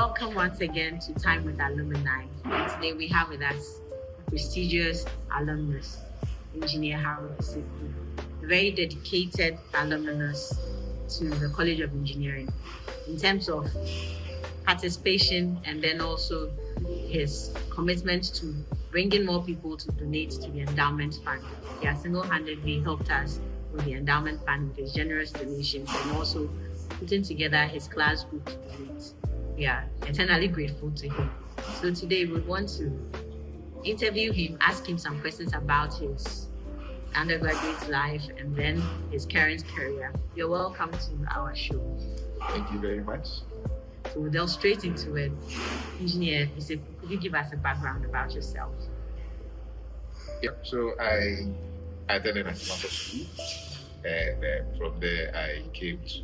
Welcome once again to Time with Alumni. Today we have with us prestigious alumnus, Engineer Esseku, a very dedicated alumnus to the College of Engineering in terms of participation and then also his commitment to bringing more people to donate to the endowment fund. He has single-handedly helped us with the endowment fund with his generous donations and also putting together his class group to donate. We are eternally grateful to him. So today we want to interview him, ask him some questions about his undergraduate life and then his current career. You're welcome to our show. Thank you very much. So we'll delve straight into it. Engineer, could you give us a background about yourself? Yeah, so I attended a campus school, and from there I came to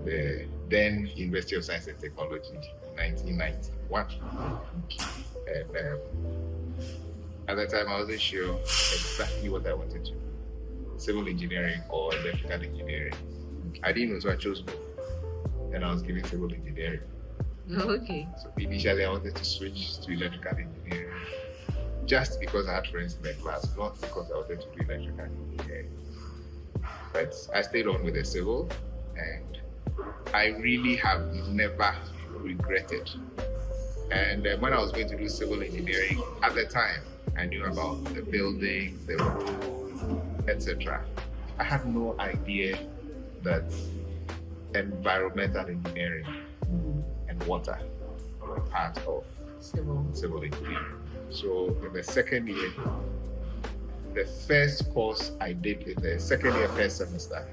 the then University of Science and Technology in 1991. And at that time I wasn't sure exactly what I wanted to do, civil engineering or electrical engineering. I didn't know, so I chose both. And I was given civil engineering. Okay. So initially I wanted to switch to electrical engineering just because I had friends in my class, not because I wanted to do electrical engineering. But I stayed on with the civil, and I really have never regretted. And when I was going to do civil engineering, at the time, I knew about the building, the road, etc. I had no idea that environmental engineering and water were part of civil engineering. So in the second year, the first course I did in the second year, first semester,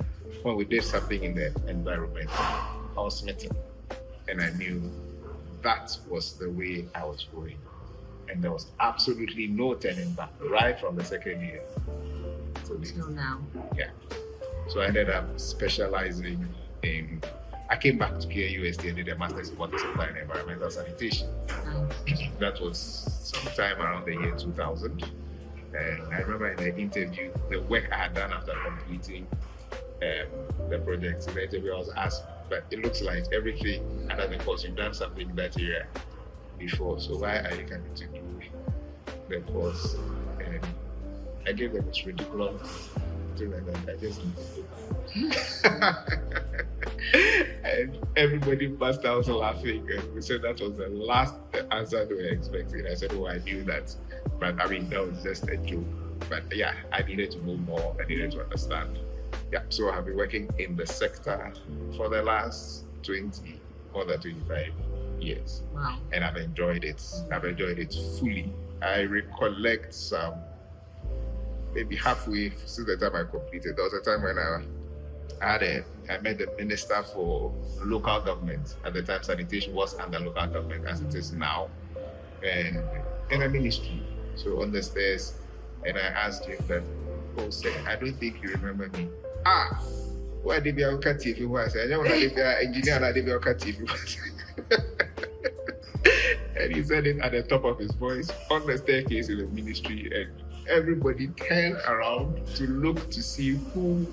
when we did something in the environment, I was smitten. And I knew that was the way I was going. And there was absolutely no turning back right from the second year till now. Yeah. So I ended up specializing in, I came back to KUST and did a master's in water supply and environmental sanitation. That was sometime around the year 2000. And I remember in the interview, the work I had done after completing the project, in the interview I was asked, but it looks like everything under the course, you've done something in that area before, so why are you coming to do the course? And I gave them this ridiculous thing like that, I just and everybody burst out laughing, and we said that was the last answer they were expecting. I said, oh, I knew that, but I mean, that was just a joke. But yeah, I needed to know more, I needed to understand. Yeah, so I've been working in the sector for the last more than 25 years. Wow. And I've enjoyed it. I've enjoyed it fully. I recollect some, maybe halfway since the time I completed. There was a time when I met the minister for local government. At the time, sanitation was under local government as it is now, and in a ministry. So on the stairs, and I asked him that, oh, sir, I don't think you remember me. Why did you cut TV? I said, I don't want to be an engineer, I did you cut TV. And he said it at the top of his voice on the staircase in the ministry, and everybody turned around to look to see who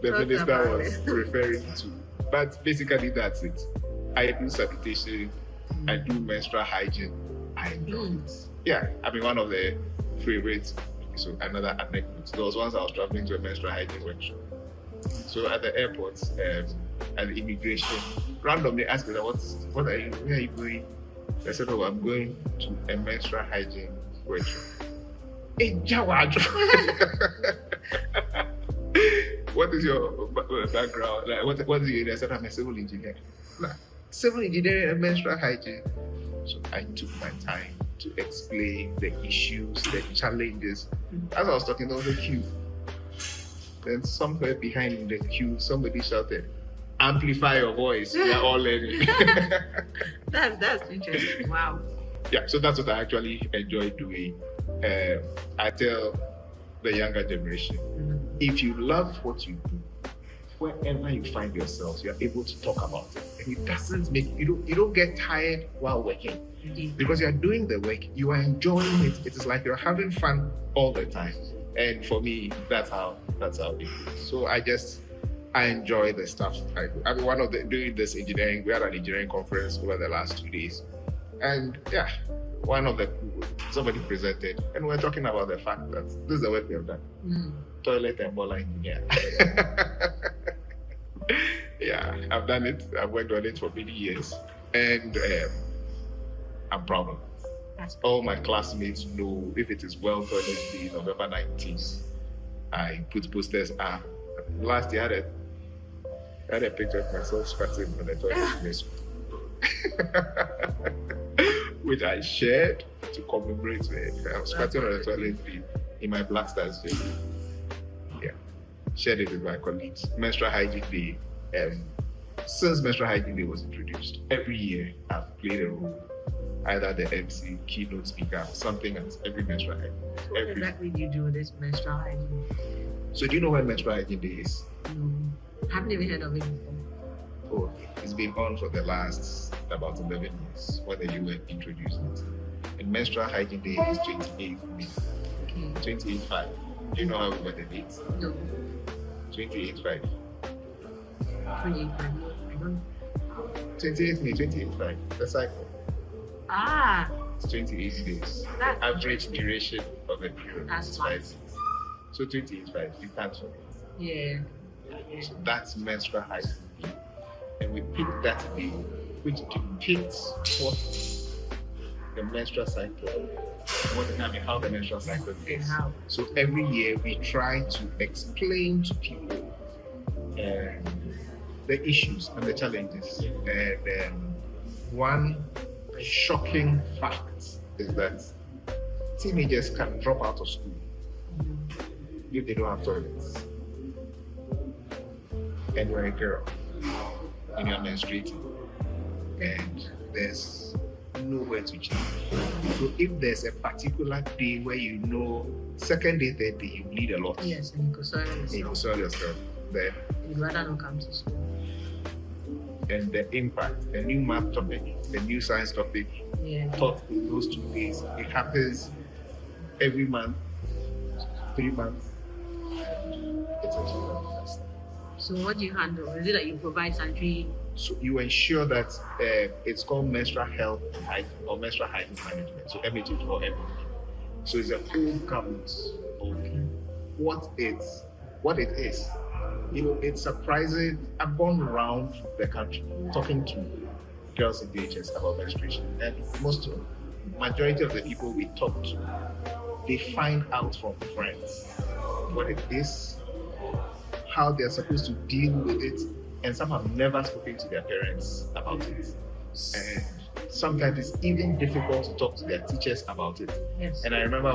the minister was referring to. But basically that's it. I do sanitation, I do menstrual hygiene, I enjoy it. Yeah, I mean, one of the favorites. So another anecdote, there was once I was traveling to a menstrual hygiene workshop. So at the airport, at the immigration, randomly asked me, where are you going? I said, oh, I'm going to a menstrual hygiene workshop. In Jawad. What is your background? Like, what is your? I said, I'm a civil engineer. Like, civil engineering and menstrual hygiene. So I took my time to explain the issues, the challenges. As I was talking, there was a queue. Then somewhere behind the queue, somebody shouted, "Amplify your voice, we are all learning." That's interesting. Wow. Yeah, so that's what I actually enjoy doing. I tell the younger generation, if you love what you do, wherever you find yourself, you're able to talk about it. And it doesn't make you don't get tired while working. Indeed. Because you're doing the work, you are enjoying it. It is like you're having fun all the time. And for me, that's how it is. So I just I enjoy the stuff. I mean, doing this engineering, we had an engineering conference over the last 2 days. And yeah, somebody presented, and we're talking about the fact that this is the work we have done. Toilet and boiler engineer. Yeah, I've done it. I've worked on it for many years. And I'm proud of it. All my classmates know if it is World Toilet Day, November 19th, I put posters up. Last year, I had a picture of myself squatting on the toilet in school, which I shared to commemorate it. I was squatting on the toilet in my Black Stars Day. Yeah, shared it with my colleagues. Menstrual Hygiene Day. Since Menstrual Hygiene Day was introduced, every year I've played a role, either the MC, keynote speaker, something at every menstrual hygiene. What exactly do you do with this menstrual hygiene? So do you know when Menstrual Hygiene Day is? No, I haven't even heard of it before. Oh, it's been on for the last about 11 years when the UN introduced it. And Menstrual Hygiene Day is 28th May. Okay. 28/5. Do you know how we got the date? No. 28/5. 28/5. I don't. 28th May, 28/5. The cycle. Ah. It's 28 days. That's average duration of a period. That's 5 days. So 28/5. You can't forget. Yeah. So that's Menstrual Hygiene Day. And we picked that day, which depicts what the menstrual cycle, how the menstrual cycle is. So every year we try to explain to people the issues and the challenges. And one shocking fact is that teenagers can drop out of school if they don't have toilets. And you're a girl and you're menstruating, and there's nowhere to change. So if there's a particular day where you know, second day, third day, you bleed a lot. Yes, and you could soil yourself. Then you'd rather not come to school. And the impact, the new math topic, the new science topic, taught in those 2 days, it happens every month, 3 months. It's actually. So what do you handle? Is it that you provide sanitary? So you ensure that it's called menstrual health or menstrual hygiene management. So MHH or MHH. So it's a whole gamut of what it is. You know, it's surprising. I've gone around the country talking to girls in DHS about menstruation, and majority of the people we talk to, they find out from friends what it is, how they're supposed to deal with it, and some have never spoken to their parents about it. And sometimes it's even difficult to talk to their teachers about it. Yes. And I remember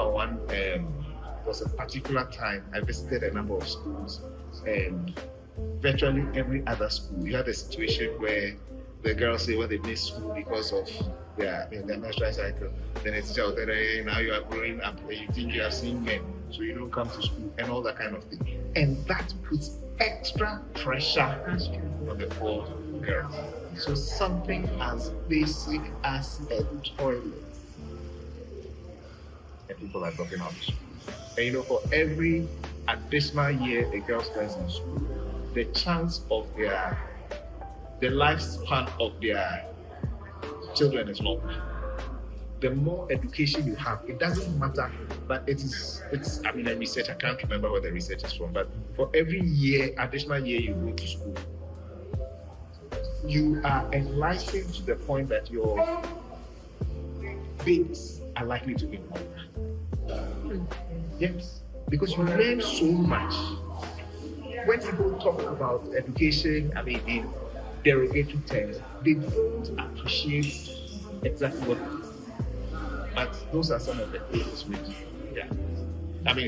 was a particular time I visited a number of schools, and virtually every other school, you had a situation where the girls say, well, they miss school because of their menstrual cycle. Then the teacher will tell them, hey, now you are growing up and you think you have seen men, so you don't come to school, and all that kind of thing. And that puts extra pressure on the poor girls. So something as basic as a toilet, and people are dropping out of school. And you know, for every additional year a girl spends in school, the chance of the lifespan of their children is long. The more education you have, it doesn't matter, but it's a research, I can't remember where the research is from, but for every additional year you go to school, you are enlightened to the point that your babies are likely to be older. Yes, because you learn so much. When people talk about education, in derogatory terms, they don't appreciate exactly what it is. But those are some of the things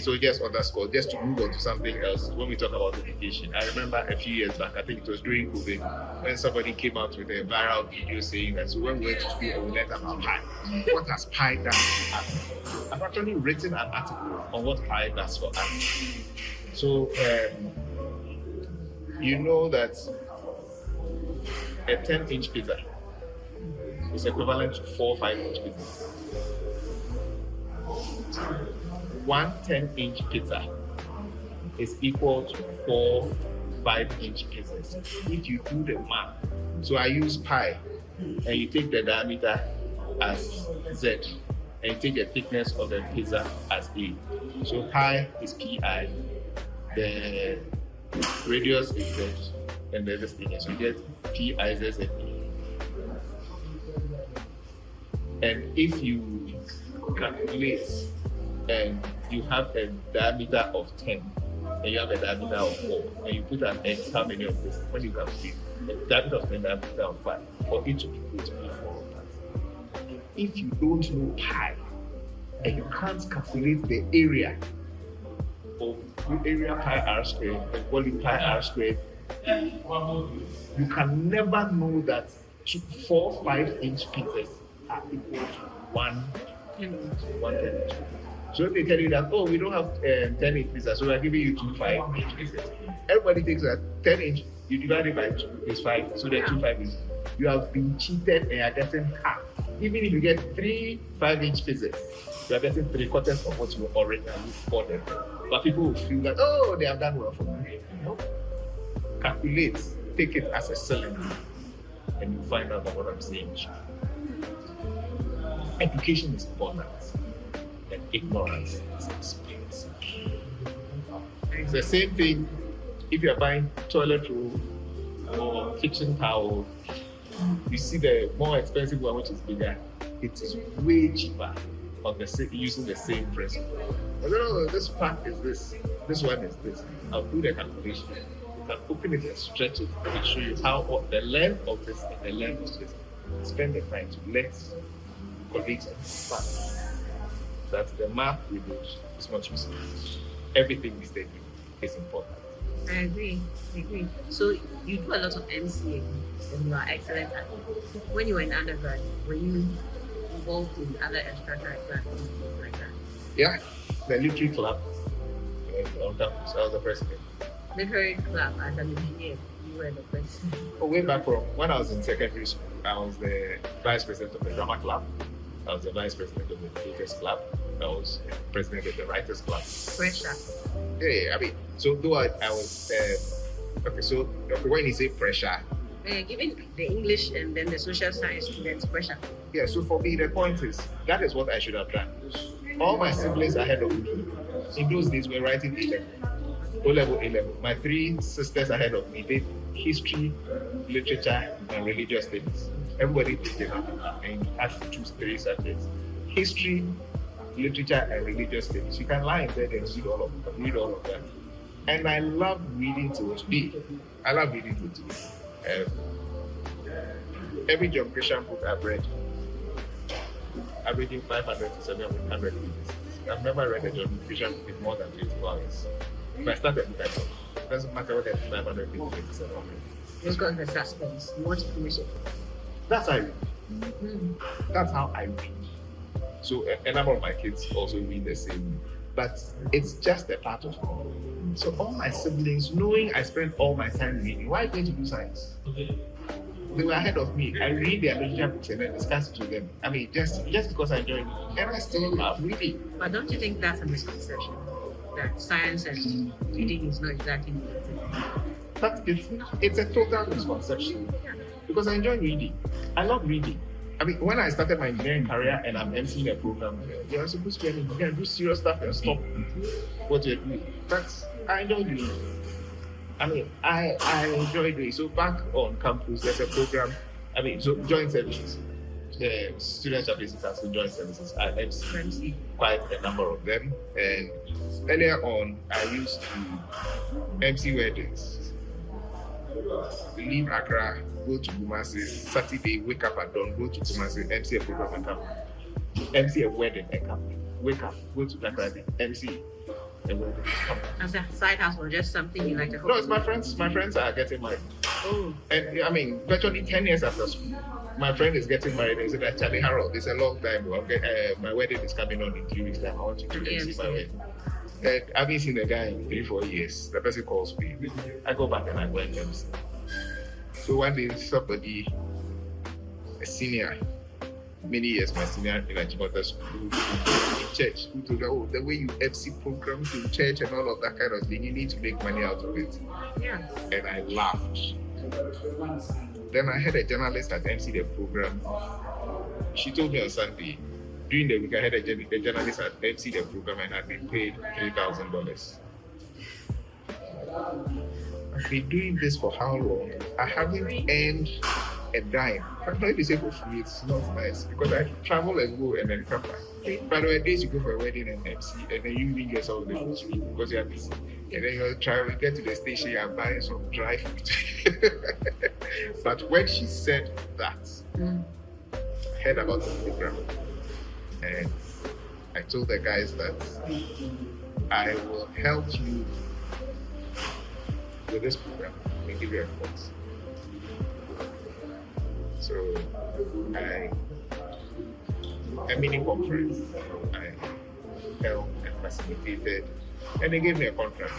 so just underscore, just to move on to something else, when we talk about education, I remember a few years back, I think it was during COVID, when somebody came out with a viral video saying that, so when we went to school, we learned about pi. What has pi done for us? I've actually written an article on what pi does for us. So, you know that a 10-inch pizza is equivalent to 4 5-inch pizzas. One 10-inch pizza is equal to 4 5-inch pieces. If you do the math, so I use pi, and you take the diameter as Z, and you take the thickness of the pizza as A. So pi is pi, the radius is Z, and then this thing is you get pi Z Z A. And if you calculate and you have a diameter of 10 and you have a diameter of 4 and you put an X, how many of this? When you calculate a diameter of 10, diameter of 5, for each of it to be 4 of that. If you don't know pi and you can't calculate the area of the area pi r squared and volume pi r squared, you can never know that 4 5-inch pieces are equal to 1 10-inch. So if they tell you that, oh, we don't have 10-inch pizza, so we're giving you 2 5-inch pieces. Everybody thinks that 10-inch, you divide it by 2 is 5, so the 2 5-inch. You have been cheated and are getting half. Even if you get 3 5-inch pieces, you are getting 3/4 of what you originally ordered. But people will feel that, oh, they have done well for me. No. Calculate, take it as a cylinder, and you find out that what I'm saying. Education is important, and ignorance is expensive. It's the same thing if you're buying toilet roll or kitchen towel. You see the more expensive one, which is bigger, it is way cheaper on using the same principle. Oh, this pack is this one is this. I'll do the calculation. You can open it and stretch it and show you how the length of this and the length of this. Spend the time to let colleagues understand that the math we do is not useful. Everything we study is important. I agree. So you do a lot of MCA and you are excellent at it. When you were in undergrad, were you involved in other extracurricular activities like that? Yeah, the literary club on campus. I was the president. Literary club as an engineer, you were the president. Oh, way back from when I was in secondary school, I was the vice president of the drama club. I was the vice president of the theaters club. I was president of the writers club. Pressure. Yeah, I mean, so though I was when you say pressure, giving the English and then the social science students pressure. Yeah, so for me the point is that is what I should have done. All my siblings ahead of me in those days were writing O-level, A-level. My 3 sisters ahead of me did history, literature, and religious studies. Everybody did it, and you had to choose 3 subjects: history, literature, and religious studies. You can lie in bed and read all of that. And I love reading till today. Every John Christian book I've read, I'm reading 500 to 700 pages. I've never read a John Christian book in more than 24 hours. If I start a book, I don't. It doesn't matter whether it's 500 pages or 700. It's got the suspense. You want to finish it. That's how I read. Mm-hmm. That's how I read. So a number of my kids also read the same, but it's just a part of me. So all my siblings, knowing I spent all my time reading, why are you going to do science? They were ahead of me. I read their literature books and then discuss it with them. I mean, just because I enjoy it, and I still love reading. But don't you think that's a misconception? That science and reading is not exactly related? It's a total misconception. Because I enjoy reading. I love reading. I mean, when I started my engineering career and I'm emceeing a program, you're supposed to be able to do serious stuff and stop what you're doing. I enjoy doing it. I mean, I enjoy doing it. So back on campus, there's a program, so joint services. The student chaplaincy council joint services. I MC quite a number of them. And earlier on, I used to MC weddings. Leave Accra, go to Kumasi, Saturday, wake up at dawn, go to Kumasi, MC a program and come. MC a wedding and come. Wake up, go to Accra, MC a wedding, come. As a side hustle, just something you like to No, it's my friends. My friends are getting married. Oh. And virtually 10 years after school, my friend is getting married. He said, Charlie Harold, it's a long time. My wedding is coming on in 3 weeks' time. I want you to MC my wedding. And I haven't seen the guy in 3-4 years. The person calls me. I go back and I go and MC. So one day somebody, a senior, many years my senior in Ajimota school, in church, who told me, oh, the way you MC programs in church and all of that kind of thing, you need to make money out of it. Yeah. And I laughed. Then I had a journalist that MC the program. She told me on Sunday, during the week, I had a journalist that MC the program and had been paid $3,000. I've been doing this for how long? I haven't earned a dime. I don't know if you say for free, it's not nice because I travel and go and then come back. But there are days you go for a wedding and MC and then you even get some of the food free because you're busy. And then you try to get to the station and buy some dry food. But when she said that, I heard about the program and I told the guys that I will help you with this program and give you a report. So a mini conference I held and facilitated, and they gave me a contract.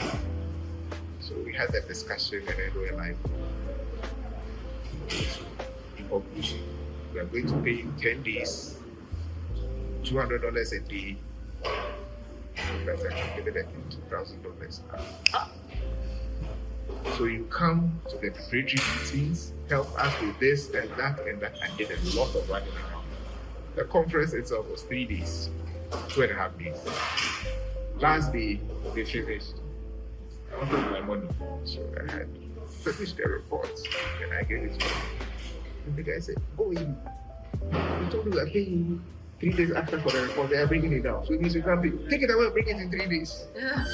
So we had that discussion, and then we were like, in conclusion, we are going to pay you 10 days, $200 a day. That's actually divided into $2,000. So you come to the preparatory meetings, help us with this and that, and I did a lot of running around. The conference itself was 3 days, 2.5 days. Last day, they finished. I wanted my money, so I had finished the report, and I gave it to them. And the guy said, oh, we told you we are paying you 3 days after for the report, they are bringing it down. So it means you can't pay. Take it away, bring it in 3 days. Yeah.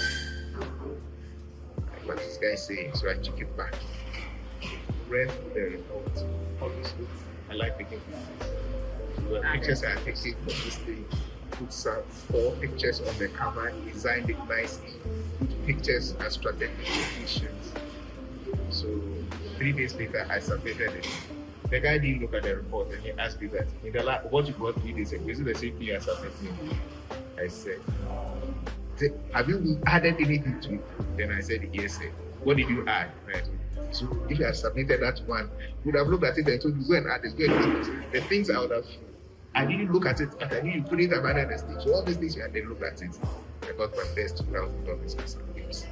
What this guy saying, so I took it back. Read the report. Obviously, I like taking pictures. So the pictures I taken from this thing, put some 4 pictures on the cover, designed it nicely, put pictures as strategic locations. So 3 days later, I submitted it. The guy didn't look at the report and he asked me that, in the what you got 3 days ago, is it the same thing I submitted? I said, have you added anything to it? Then I said, yes, sir. What did you add? Right. So if you had submitted that one, you would have looked at it and told you, go and add this, go and add this. The things I would have, I didn't look at it, but I knew you couldn't have added this thing. So all these things you had, then look at it. I got my first $2,000 for some games.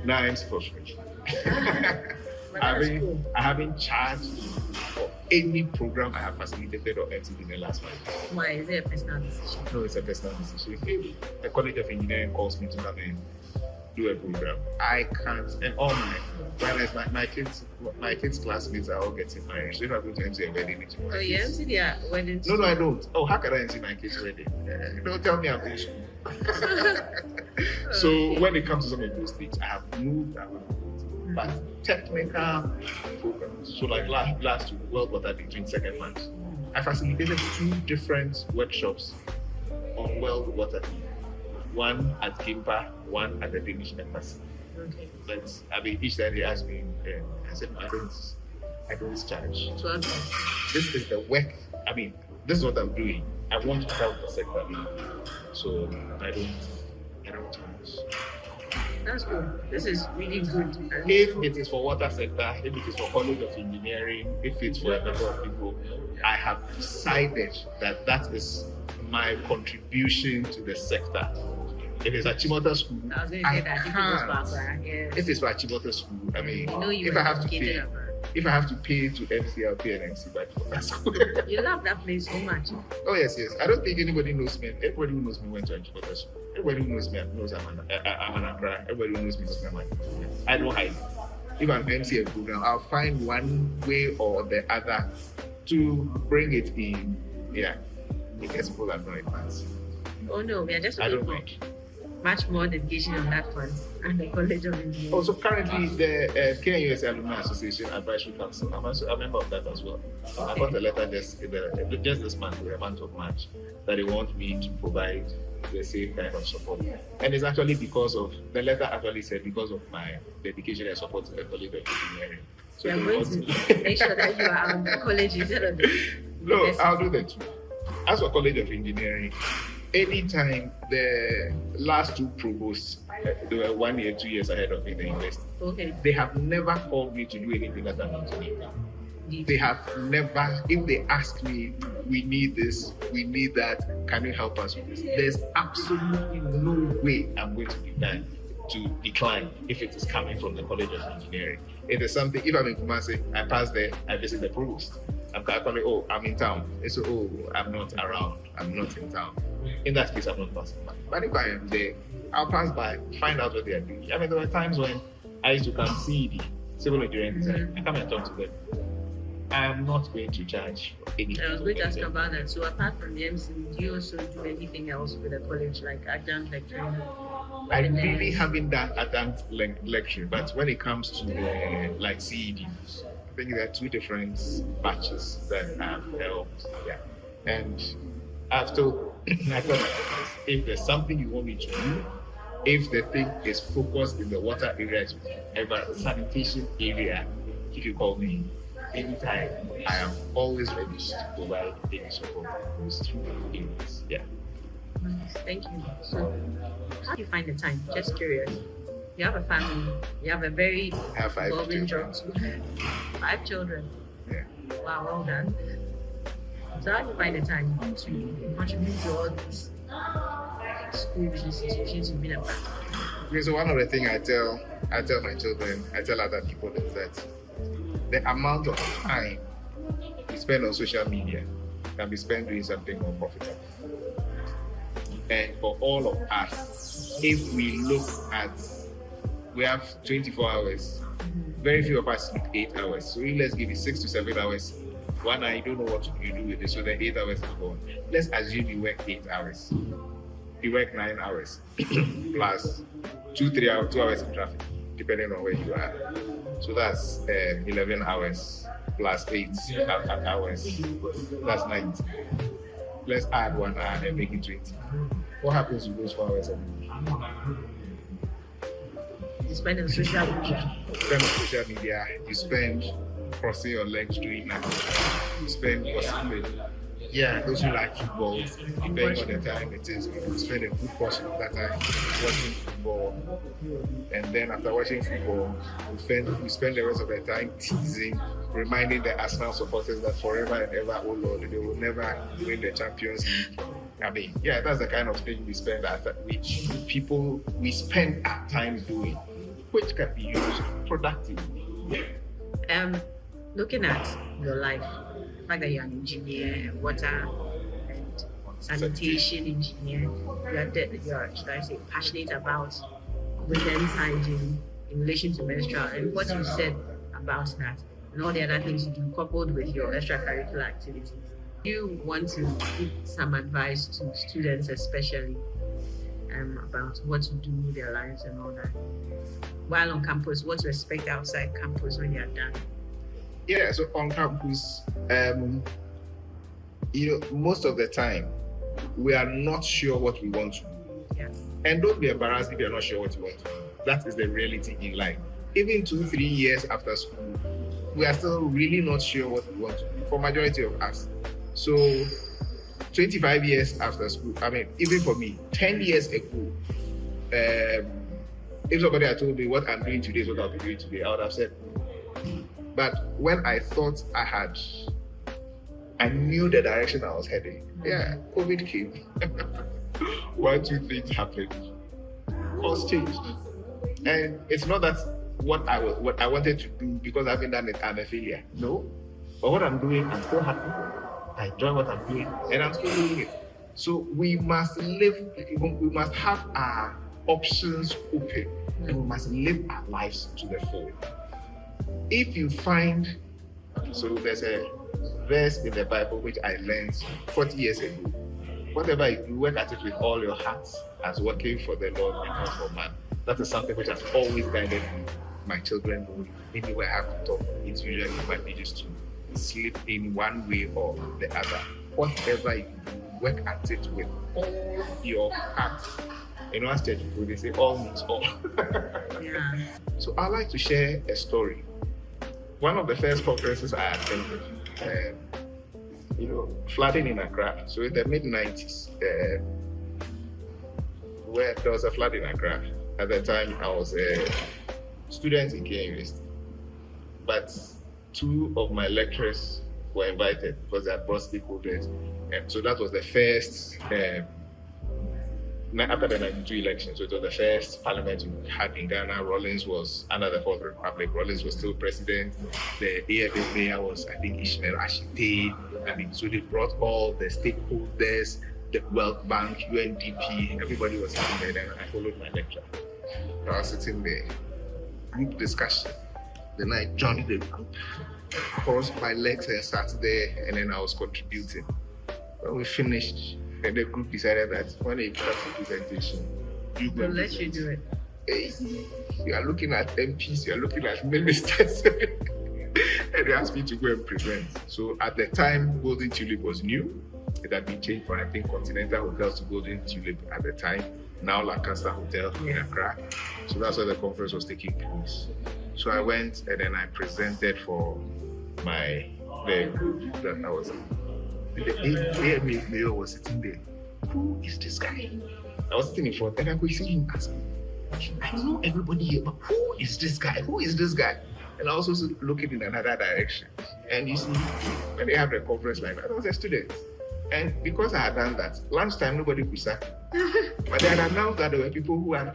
Now I'm for free. I haven't charged for any program I have facilitated or emptied in the last month. Why is it a personal decision? No, it's a personal decision. If the College of Engineering calls me to come and do a program, I can't. And all my kids' classmates are all getting married. So if I'm going to MC a wedding, it's Oh, you MC their wedding? No, I don't. Oh, how can I MC my kids' wedding? Don't tell me I'm in school. So when it comes to some of those things, I have moved away from it. But technical programs, so like last week, well, what I did during second month, I facilitated 2 different workshops on well water. One at Kimpa, one at the Danish Embassy. Okay. But I mean, each time they asked me, I said, no, I don't charge. So, This is the work. I mean, this is what I'm doing. I want to help the sector. So I don't charge. That's good. This is really good. If it is for water sector, if it is for College of Engineering, if it's for a number of people, I have decided that that is my contribution to the sector. If it's at Chimota School, I can't. If it's for Chimota School, I mean, if I have to pay to MC, I'll pay an MC by Chimota School. You love that place so much. Oh yes. I don't think anybody knows me. Everybody who knows me went to Chimota School. Everybody who knows me knows I'm an Accra. Everybody who knows me knows I'm an I don't hide it. If I'm MC a program, I'll find one way or the other to bring it in. Yeah, because people are not advanced. Oh no, we are just I looking don't for mind. much more dedication on that front and the College of Engineering. Also, currently the KNUS Alumni Association Advisory Council, I'm also a member of that as well. I got a letter just this month, the month of March, that they want me to provide the same kind of support. And it's actually because of, the letter actually said because of my dedication and support to the College of Engineering. So we are going to make sure that you are on the college instead of the No, I'll do that too. As for College of Engineering, anytime the last 2 provosts, they were 1 year, 2 years ahead of me in the university. Okay. They have never called me to do anything that I'm not doing. They have never, if they ask me, we need this, we need that, can you help us with this? There's absolutely no way I'm going to decline if it is coming from the College of Engineering. It is something, if I'm in Kumasi, I pass there, I visit the provost. I'm calling, oh, I'm in town. They say, oh, I'm not around, I'm not in town. In that case, I'm not passing by. But if I am there, I'll pass by, find out what they are doing. I mean, there were times when I used to come see the civil engineering design. I come and talk to them. I'm not going to charge for anything. I was going to ask about that. So apart from the MC, do you also do anything else with the college, like adjunct lecturing? I really haven't done advanced lecture, but when it comes to like CED, I think there are two different batches that I've held. Yeah, and after I thought, if there's something you want me to do, if the thing is focused in the water area, sanitation area, if you call me anytime, I am always ready to provide any support in those two areas. Yeah. Thank you. So, how do you find the time? Just curious. You have a family. You have a very I have 5 involving children. job. 5 children. Yeah. Wow, well done. So, how do you find the time to contribute to all these schools, institutions you've been a part of? Okay, so one of the things I tell my children, I tell other people is that the amount of time we spend on social media can be spent doing something more profitable. And for all of us, if we look at, we have 24 hours, very few of us sleep 8 hours. So really, let's give it 6 to 7 hours. 1 hour, you don't know what you do with it, so the 8 hours is gone. Let's assume you work 8 hours. You work 9 hours plus 2 hours in traffic, depending on where you are. So that's 11 hours plus 8 hours. That's 90. Let's add 1 hour and make it 20. What happens with those 4 hours a week? You spend on social media. You spend on social media, you spend crossing your legs doing nothing. You spend gossiping. Yeah, those who like football, depending on the time it is, you spend a good portion of that time watching football. And then after watching football, we spend the rest of the time teasing, reminding the Arsenal supporters that forever and ever, oh Lord, they will never win the Champions League. I mean, yeah, that's the kind of thing we spend we spend our time doing, which can be used productively. Looking at your life, the fact that you're an engineer, water and sanitation engineer, you're should I say, passionate about women's hygiene in relation to menstrual, and what you said about that, and all the other things you do coupled with your extracurricular activities. You want to give some advice to students, especially about what to do with their lives and all that while on campus, what to expect outside campus when you're done? Yeah, so on campus, most of the time we are not sure what we want to do. Yeah. And don't be embarrassed if you're not sure what you want to do. That is the reality in life. Even 2-3 years after school, we are still really not sure what we want to do for majority of us. So 25 years after school, I mean, even for me, 10 years ago, if somebody had told me what I'm doing today is what I'll be doing today, I would have said no. But when I thought I knew the direction I was heading. Yeah, COVID came. 1, 2 things happened. Course changed. And it's not that what I wanted to do because I haven't done it, I'm a failure. No. But what I'm doing, I'm still happy. I enjoy what I'm doing, and I'm still doing it. So we must have our options open, and we must live our lives to the full. If you find, so there's a verse in the Bible which I learned 40 years ago. Whatever you do, work at it with all your heart as working for the Lord and not for man. That is something which has always guided me. My children know anywhere I have to talk, it's usually my needs to slip in one way or the other. Whatever you do, work at it with all your heart. In our church, they say all means all. Yeah. So I'd like to share a story. One of the first conferences I attended, flooding in Accra. So in the mid-90s, where there was a flood in Accra. At the time, I was a student in Kenya University. But two of my lecturers were invited because they had brought stakeholders. And so that was the first, after the 92 election, so it was the first parliament we had in Ghana. Rawlings was under the Fourth Republic. Rawlings was still president. The AFA mayor was, I think, Ishmael Ashite. So they brought all the stakeholders, the World Bank, UNDP, everybody was sitting there, and I followed my lecture. I was sitting there, group discussion. Then I joined the group, crossed my legs and sat there, and then I was contributing. When we finished, and the group decided that when they start the presentation, They'll let you do it. Hey, you are looking at MPs, you are looking at ministers, and they asked me to go and present. So at the time, Golden Tulip was new. It had been changed from, I think, Continental Hotels to Golden Tulip at the time. Now Lancaster Hotel in Accra. So that's where the conference was taking place. So I went and then I presented for the group that I was in. The AMA mayor was sitting there. Who is this guy? I was sitting in front and I could see him asking, I know everybody here, but who is this guy? Who is this guy? And I was also looking in another direction. And you see, when they have the conference like that, I was a student. And because I had done that, lunchtime nobody could sack me. But they had announced that there were people who had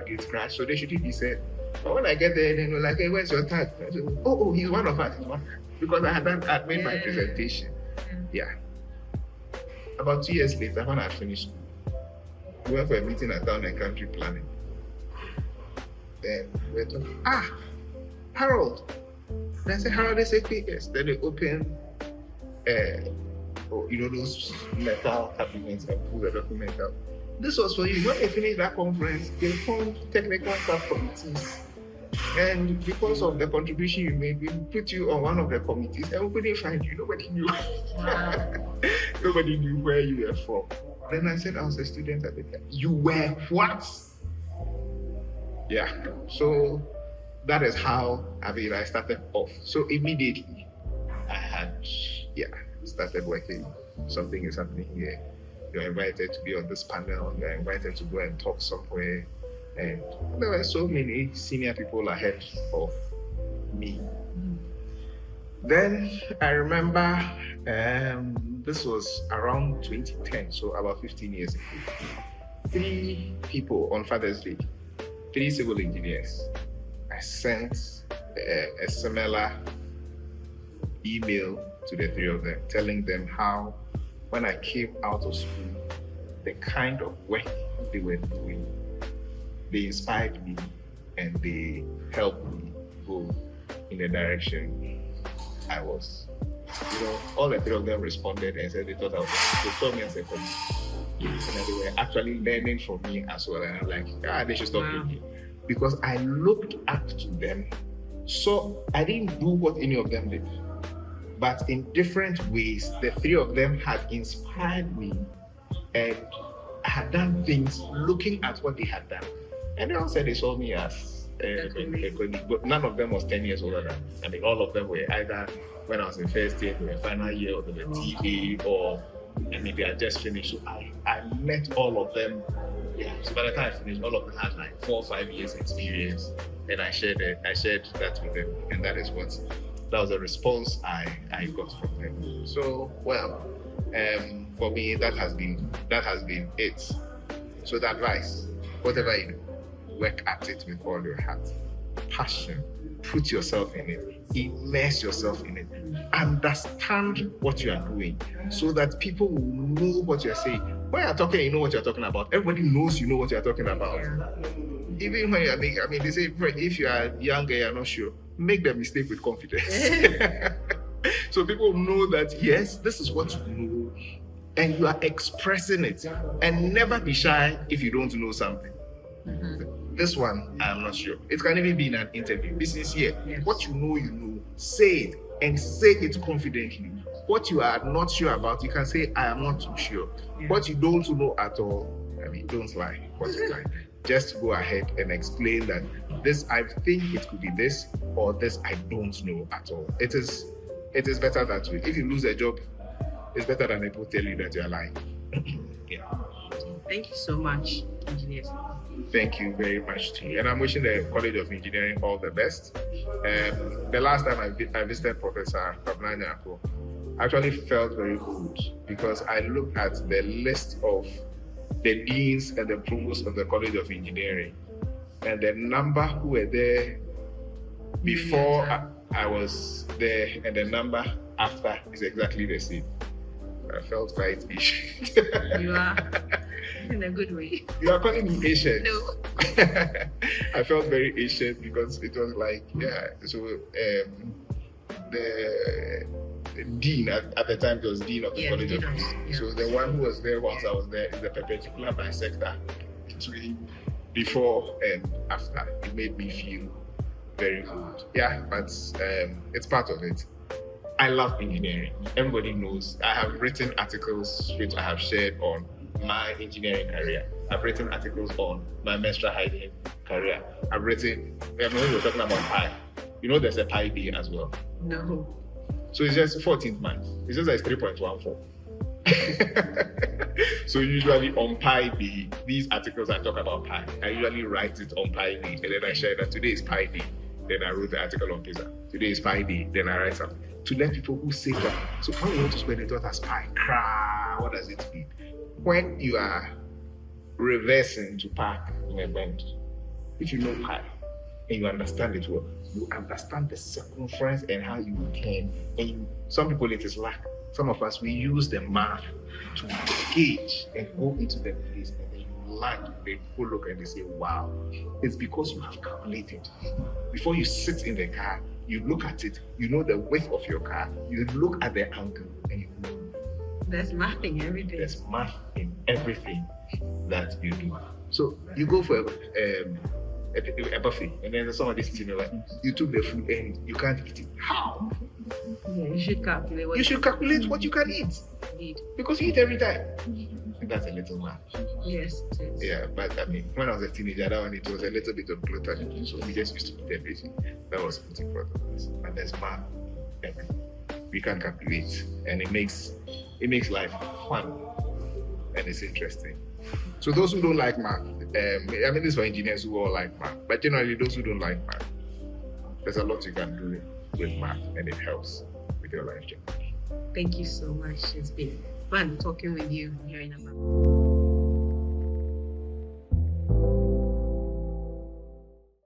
gates crashed, so they shouldn't be said. But when I get there, they were like, hey, where's your tag? I said, oh, he's one of us. Because I made my presentation. Yeah. About 2 years later, when I finished, we went for a meeting at Town and Country Planning. Then we were talking, Harold. And I said, Harold, they said, yes. Then they opened, those metal cabinets and pull the document out. This was for you. When they finished that conference, they formed technical subcommittees. And because of the contribution you made, we put you on one of the committees and we couldn't find you. Nobody knew. Wow. Nobody knew where you were from. Then I said I was a student at the time. You were what? Yeah. So that is how I started off. So immediately I had started working. Something is happening here. You're invited to be on this panel. You're invited to go and talk somewhere. And there were so many senior people ahead of me. Then I remember this was around 2010, so about 15 years ago. 3 people on Father's Day, 3 civil engineers. I sent a similar email to the 3 of them, telling them how, when I came out of school, the kind of work they were doing, they inspired me and they helped me go in the direction I was. All the 3 of them responded and said they thought they saw me as a colleague. And they were actually learning from me as well. And I'm like, they should stop me. Because I looked up to them. So I didn't do what any of them did. But in different ways, the 3 of them had inspired me and I had done things looking at what they had done. And they all said they saw me as a colleague, but none of them was 10 years older than me. I mean, all of them were either when I was in first year, they were final year, or they were TA, or they had just finished. So I met all of them. Yeah. So by the time I finished, all of them had like 4 or 5 years experience, and I shared that with them, and that was a response I got from them. So for me, that has been it. So the advice, whatever you do, work at it with all your heart. Passion. Put yourself in it. Immerse yourself in it. Understand what you are doing so that people will know what you're saying. When you're talking, you know what you're talking about. Everybody knows you know what you're talking about. Even when you're they say if you are younger, you're not sure. Make the mistake with confidence. So people know that, yes, this is what you know, and you are expressing it. And never be shy if you don't know something. This one, I'm not sure. It can even be in an interview. Be sincere. Yes. What you know. Say it, and say it confidently. What you are not sure about, you can say, I am not too sure. Yeah. What you don't know at all, don't lie. What you lie. Just go ahead and explain that this, I think it could be this, or this, I don't know at all. It is better that way. If you lose a job, it's better than people tell you that you're lying. Yeah. Thank you so much, engineers. Thank you very much to you. And I'm wishing the College of Engineering all the best. The last time I visited Professor Kabnanyako, I actually felt very good because I looked at the list of the deans and the provosts of the College of Engineering, and the number who were there before I was there and the number after is exactly the same. I felt quite patient. You are in a good way. You are calling me patient. No. I felt very patient because it was like, so the dean at the time, it was dean of the College of Engineering. So the one who was there once I was there is the perpendicular bisector between before and after. It made me feel very good. Yeah, but it's part of it. I love engineering. Everybody knows I have written articles which I have shared on my engineering career. I've written articles on my menstrual hygiene career. I've written, when we're talking about pi, there's a pi day as well. No. So it's just 14th month. It's just like 3.14. So usually on Pi Day, these articles I talk about Pi, I usually write it on Pi Day, and then I share that today is Pi Day. Then I wrote the article on Pizza. Today is Pi Day. Then I write something to let people who say that. So when you want to spell the dot as Pi, what does it mean? When you are reversing to park in a bench, if you know Pi and you understand it well, you understand the circumference and how you turn. And some people it is lack. Some of us we use the math to gauge and go into the place, and then you land. They people look and they say, "Wow!" It's because you have calculated. Before you sit in the car, you look at it. You know the width of your car. You look at the angle, and you know. There's math in everything. There's math in everything that you do. So you go for a buffet, and then somebody sitting there like, you took the food and you can't eat it. How? Yeah, you should calculate what you should calculate what you can eat. Indeed. Because you eat every time. That's a little math. Yes, it is. Yeah, but I mean, when I was a teenager, that one, it was a little bit of gluttony. So we just used to eat everything that was put in front of us. And there's math everything. We can calculate, and it makes life fun and it's interesting. So those who don't like math, this is for engineers who all like math, but generally those who don't like math, there's a lot you can do with math, and it helps with your life journey. Thank you so much. It's been fun talking with you, hearing about